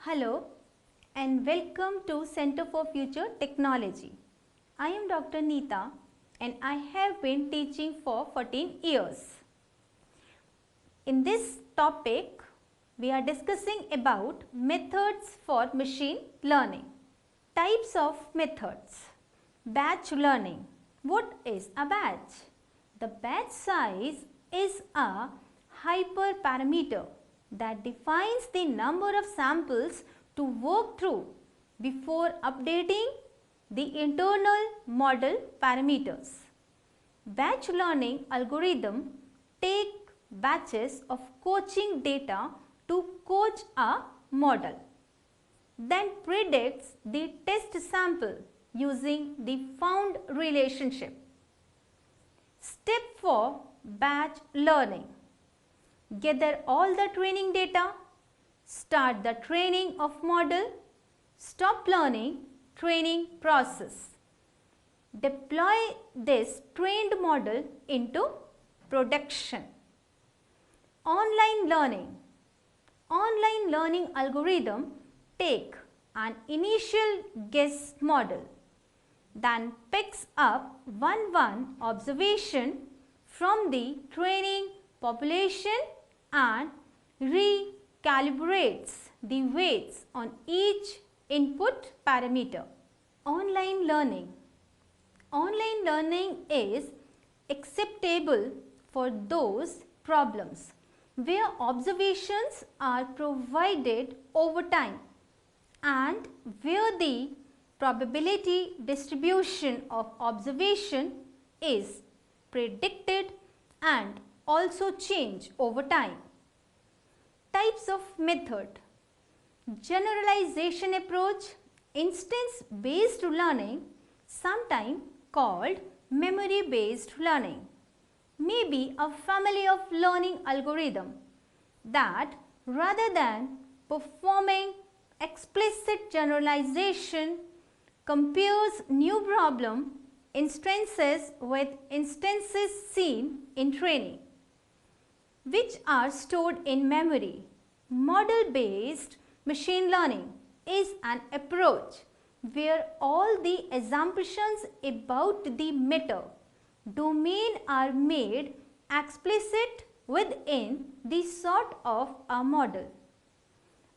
Hello and welcome to Center for Future Technology. I am Dr. Neeta and I have been teaching for 14 years. In this topic, we are discussing about methods for machine learning. Types of methods. Batch learning. What is a batch? The batch size is a hyperparameter that defines the number of samples to work through before updating the internal model parameters. Batch learning algorithm take batches of coaching data to coach a model, then predicts the test sample using the found relationship. Step for batch learning. Gather all the training data, start the training of model, stop learning training process. Deploy this trained model into production. Online learning. Online learning algorithm take an initial guess model, then picks up one observation from the training population and recalibrates the weights on each input parameter. Online learning. Online learning is acceptable for those problems where observations are provided over time and where the probability distribution of observation is predicted and also change over time. Types of method. Generalization approach, instance based learning, sometimes called memory based learning, may be a family of learning algorithm that rather than performing explicit generalization compares new problem instances with instances seen in training, which are stored in memory. Model-based machine learning is an approach where all the assumptions about the matter domain are made explicit within the sort of a model.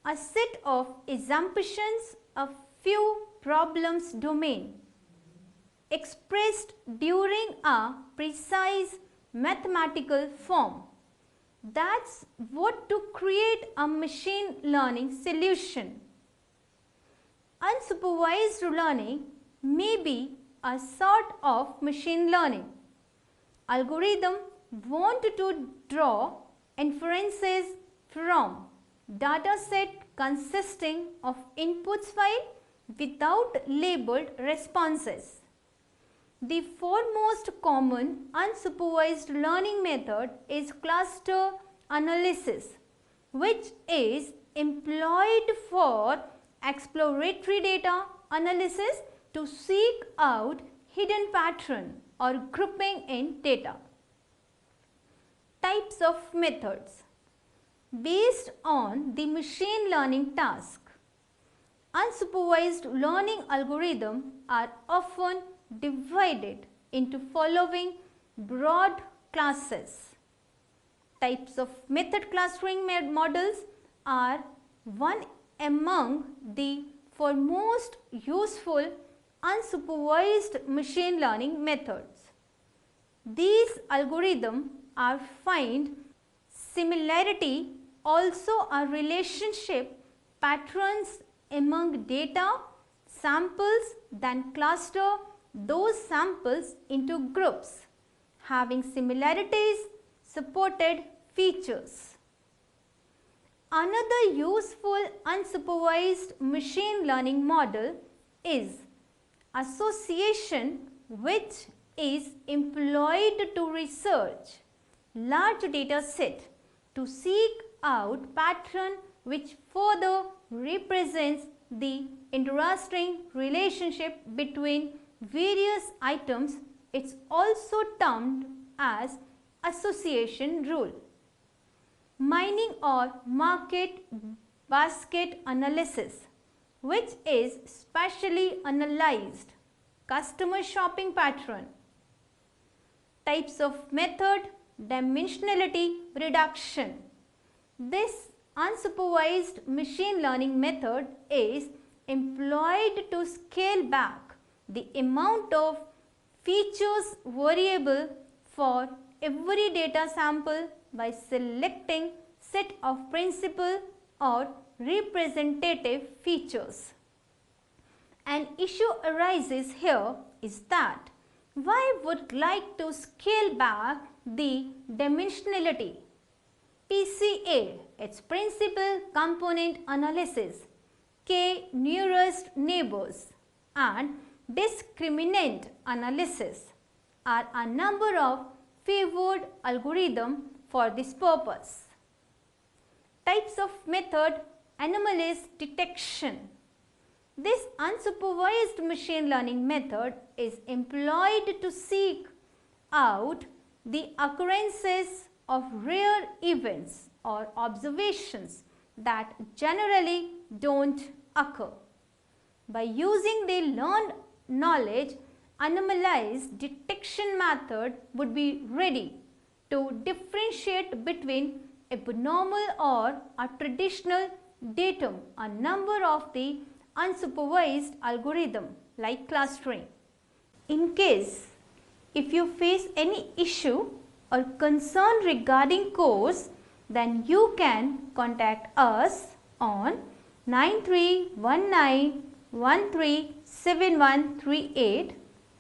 A set of assumptions, a few problems domain expressed during a precise mathematical form. That's what to create a machine learning solution. Unsupervised learning may be a sort of machine learning. Algorithm want to draw inferences from data set consisting of inputs file without labeled responses. The foremost common unsupervised learning method is cluster analysis, which is employed for exploratory data analysis to seek out hidden pattern or grouping in data. Types of methods. Based on the machine learning task, unsupervised learning algorithms are often divided into following broad classes. Types of method clustering models are one among the foremost useful unsupervised machine learning methods. These algorithms are find similarity, also a relationship patterns among data samples, then cluster those samples into groups having similarities supported features. Another useful unsupervised machine learning model is association, which is employed to research large data set to seek out pattern which further represents the interesting relationship between various items. It's also termed as association rule. Mining or market basket analysis, which is specially analyzed customer shopping pattern. Types of method: dimensionality reduction. This unsupervised machine learning method is employed to scale back the amount of features variable for every data sample by selecting set of principal or representative features. An issue arises here is that why would like to scale back the dimensionality? PCA, its principal component analysis, K nearest neighbors, and discriminant analysis are a number of favored algorithms for this purpose. Types of method: anomaly detection. This unsupervised machine learning method is employed to seek out the occurrences of rare events or observations that generally don't occur. By using the learned knowledge, anomaly detection method would be ready to differentiate between abnormal or a traditional datum, a number of the unsupervised algorithm like clustering. In case if you face any issue or concern regarding course, then you can contact us on 9319137138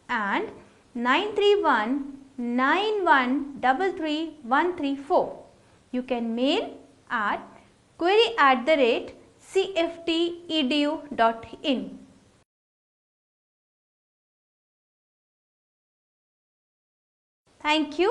and 93191333134. You can mail at query@cftedu.in. Thank you.